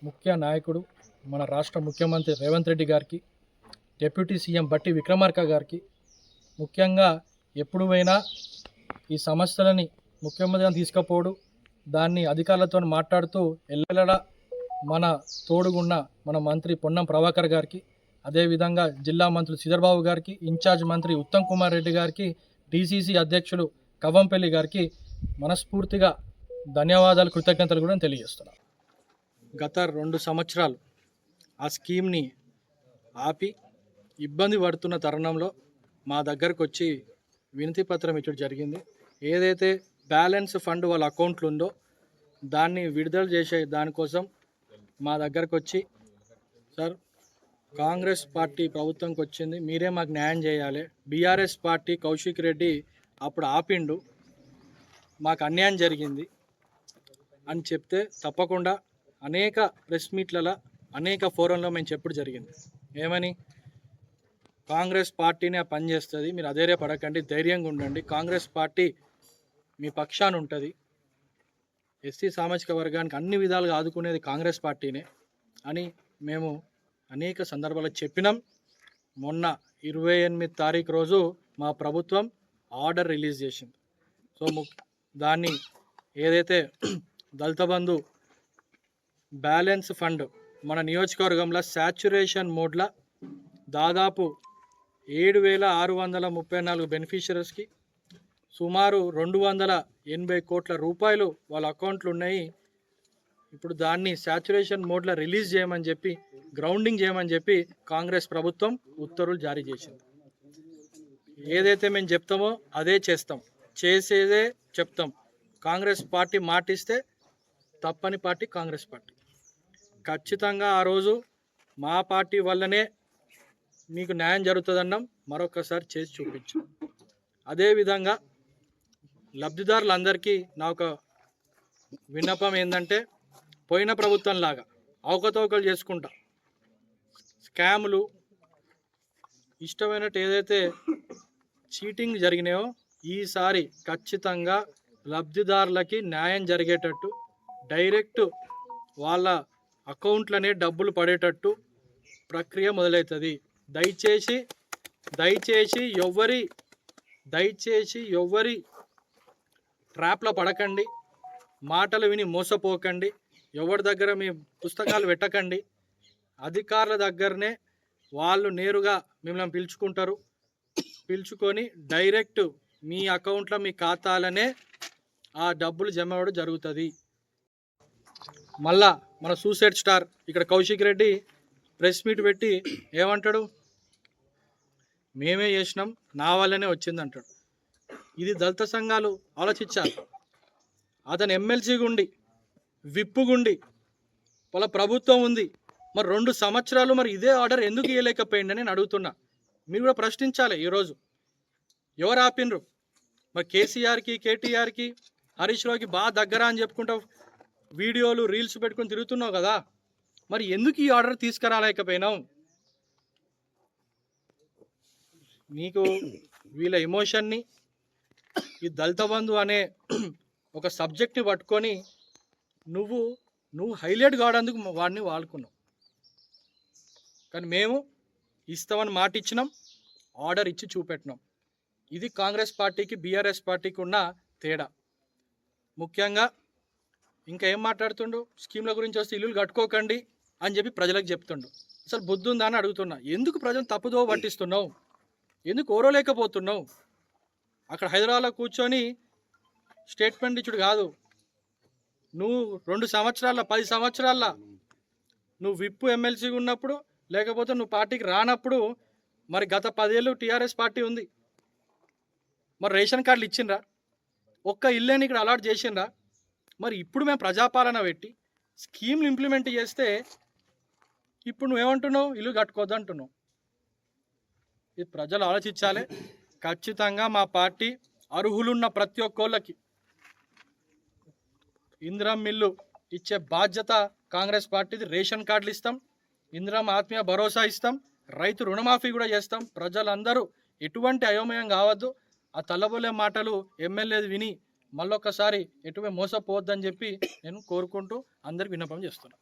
ముఖ్య నాయకుడు మన రాష్ట్ర ముఖ్యమంత్రి రేవంత్ రెడ్డి గారికి, డిప్యూటీ సీఎం బట్టి విక్రమార్క గారికి, ముఖ్యంగా ఎప్పుడు పోయినా ఈ సమస్యలని ముఖ్యమంత్రిగా తీసుకుపోవడం, దాన్ని అధికారులతో మాట్లాడుతూ ఎల్లెల్లడా మన తోడుగున్న మన మంత్రి పొన్నం ప్రభాకర్ గారికి, అదేవిధంగా జిల్లా మంత్రులు శ్రీధర్బాబు గారికి, ఇన్ఛార్జ్ మంత్రి ఉత్తమ్ కుమార్ రెడ్డి గారికి, డీసీసీ అధ్యక్షులు కవ్వంపల్లి గారికి మనస్ఫూర్తిగా ధన్యవాదాలు, కృతజ్ఞతలు కూడా తెలియజేస్తున్నాను. గత 2 సంవత్సరాలు ఆ స్కీమ్ని ఆపి ఇబ్బంది పడుతున్న తరుణంలో మా దగ్గరకు వచ్చి వినతి పత్రం ఇచ్చడం జరిగింది. ఏదైతే బ్యాలెన్స్ ఫండ్ వాళ్ళ అకౌంట్లు ఉందో దాన్ని విడుదల చేసే దానికోసం మా దగ్గరకు వచ్చి, సార్ కాంగ్రెస్ పార్టీ ప్రభుత్వంకి వచ్చింది, మీరే మాకు న్యాయం చేయాలి, బీఆర్ఎస్ పార్టీ కౌశిక్ రెడ్డి అప్పుడు ఆపిండు, మాకు అన్యాయం జరిగింది అని చెప్తే తప్పకుండా అనేక ప్రెస్ మీట్లలో అనేక ఫోరంలో మేము చెప్పుడు జరిగింది. ఏమని, కాంగ్రెస్ పార్టీనే పనిచేస్తుంది, మీరు అదేరే పడకండి, ధైర్యంగా ఉండండి, కాంగ్రెస్ పార్టీ మీ పక్షాన ఉంటుంది, ఎస్సీ సామాజిక వర్గానికి అన్ని విధాలుగా ఆదుకునేది కాంగ్రెస్ పార్టీనే అని మేము అనేక సందర్భాల్లో చెప్పినాం. మొన్న 28 తారీఖు రోజు మా ప్రభుత్వం ఆర్డర్ రిలీజ్ చేసింది. సో దాన్ని ఏదైతే దళిత బంధు బ్యాలెన్స్ ఫండ్ మన నియోజకవర్గంలో శాచ్యురేషన్ మోడ్లో దాదాపు 7,634 బెనిఫిషరీస్కి సుమారు 280 కోట్ల రూపాయలు వాళ్ళ అకౌంట్లు ఉన్నాయి. ఇప్పుడు దాన్ని శాచ్యురేషన్ మోడ్లో రిలీజ్ చేయమని చెప్పి, గ్రౌండింగ్ చేయమని చెప్పి కాంగ్రెస్ ప్రభుత్వం ఉత్తర్వులు జారీ చేసింది. ఏదైతే మేము చెప్తామో అదే చేస్తాం, చేసేదే చెప్తాం. కాంగ్రెస్ పార్టీ మాటిస్తే తప్పని పార్టీ కాంగ్రెస్ పార్టీ. ఖచ్చితంగా ఆ రోజు మా పార్టీ వల్లనే మీకు న్యాయం జరుగుతుందన్నాం, మరొకసారి చేసి చూపించు. అదేవిధంగా లబ్ధిదారులందరికీ నా ఒక విన్నపం ఏంటంటే, పోయిన ప్రభుత్వం లాగా అవకతవకలు చేసుకుంటా స్కాములు ఇష్టమైనట్టు ఏదైతే చీటింగ్ జరిగినాయో ఈసారి ఖచ్చితంగా లబ్ధిదారులకి న్యాయం జరిగేటట్టు, డైరెక్ట్ వాళ్ళ అకౌంట్లనే డబ్బులు పడేటట్టు ప్రక్రియ మొదలవుతుంది. దయచేసి ఎవ్వరి ట్రాప్లో పడకండి, మాటలు విని మోసపోకండి, ఎవరి దగ్గర మీ పుస్తకాలు పెట్టకండి. అధికారుల దగ్గరనే వాళ్ళు నేరుగా మిమ్మల్ని పిలుచుకొని డైరెక్ట్ మీ అకౌంట్లో మీ ఖాతాలనే ఆ డబ్బులు జమ అవ్వడం జరుగుతుంది. మళ్ళా మన సూసైడ్ స్టార్ ఇక్కడ కౌశిక్ రెడ్డి ప్రెస్ మీట్ పెట్టి ఏమంటాడు, మేమే చేసినాం, నా వల్లనే వచ్చింది అంటాడు. ఇది దళిత సంఘాలు ఆలోచించాలి. అతను ఎమ్మెల్సీ గుండి, విప్పు గుండి, వాళ్ళ ప్రభుత్వం ఉంది, మరి 2 సంవత్సరాలు మరి ఇదే ఆర్డర్ ఎందుకు ఇవ్వలేకపోయిందని నేను అడుగుతున్నా. మీరు కూడా ప్రశ్నించాలి. ఈరోజు ఎవరు ఆపినరు? మరి కేసీఆర్కి, కేటీఆర్కి, హరీష్ రావుకి బాగా దగ్గర అని చెప్పుకుంటా వీడియోలు రీల్స్ పెట్టుకొని తిరుగుతున్నావు కదా, మరి ఎందుకు ఈ ఆర్డర్ తీసుకురాలేకపోయినావు? నీకు వీళ్ళ ఎమోషన్ని, ఈ దళిత బంధు అనే ఒక సబ్జెక్ట్ని పట్టుకొని నువ్వు హైలైట్ కావడానికి వాడిని వాడుకున్నావు. కానీ మేము ఇస్తామని మాట ఇచ్చినాం, ఆర్డర్ ఇచ్చి చూపెట్టినాం. ఇది కాంగ్రెస్ పార్టీకి బీఆర్ఎస్ పార్టీకి ఉన్న తేడా. ముఖ్యంగా ఇంకా ఏం మాట్లాడుతుండు, స్కీమ్ల గురించి వస్తే ఇల్లులు కట్టుకోకండి అని చెప్పి ప్రజలకు చెప్తుండు. అసలు బుద్ధి ఉందా అని అడుగుతున్నా. ఎందుకు ప్రజలు తప్పుదో పట్టిస్తున్నావు? ఎందుకు ఓరలేకపోతున్నావు? అక్కడ హైదరాబాద్లో కూర్చొని స్టేట్మెంట్ ఇచ్చుడు కాదు. నువ్వు 2 సంవత్సరాల 10 సంవత్సరాల నువ్వు విప్పు ఎమ్మెల్సీగా ఉన్నప్పుడు, లేకపోతే నువ్వు పార్టీకి రానప్పుడు, మరి గత 10 ఏళ్ళు టీఆర్ఎస్ పార్టీ ఉంది, మరి రేషన్ కార్డులు ఇచ్చిండ్రా? ఒక్క ఇల్లేని ఇక్కడ అలాట్ చేసిండ్రా? మరి ఇప్పుడు మేము ప్రజాపాలన పెట్టి స్కీమ్లు ఇంప్లిమెంట్ చేస్తే ఇప్పుడు నువ్వేమంటున్నావు, ఇల్లు కట్టుకోవద్దు అంటున్నావు. ఇది ప్రజలు ఆలోచించాలి. ఖచ్చితంగా మా పార్టీ అర్హులున్న ప్రతి ఒక్కళ్ళకి ఇందిరమ్మ ఇల్లు ఇచ్చే బాధ్యత కాంగ్రెస్ పార్టీది. రేషన్ కార్డులు ఇస్తాం, ఇందిరమ్మ ఆత్మీయ భరోసా ఇస్తాం, రైతు రుణమాఫీ కూడా చేస్తాం. ప్రజలందరూ ఎటువంటి అయోమయం కావద్దు. ఆ తల్లబోలే మాటలు ఎమ్మెల్యేది విని మళ్ళొక్కసారి ఎటువే మోసపోవద్దని చెప్పి నేను కోరుకుంటూ అందరికి విన్నపం చేస్తున్నాను.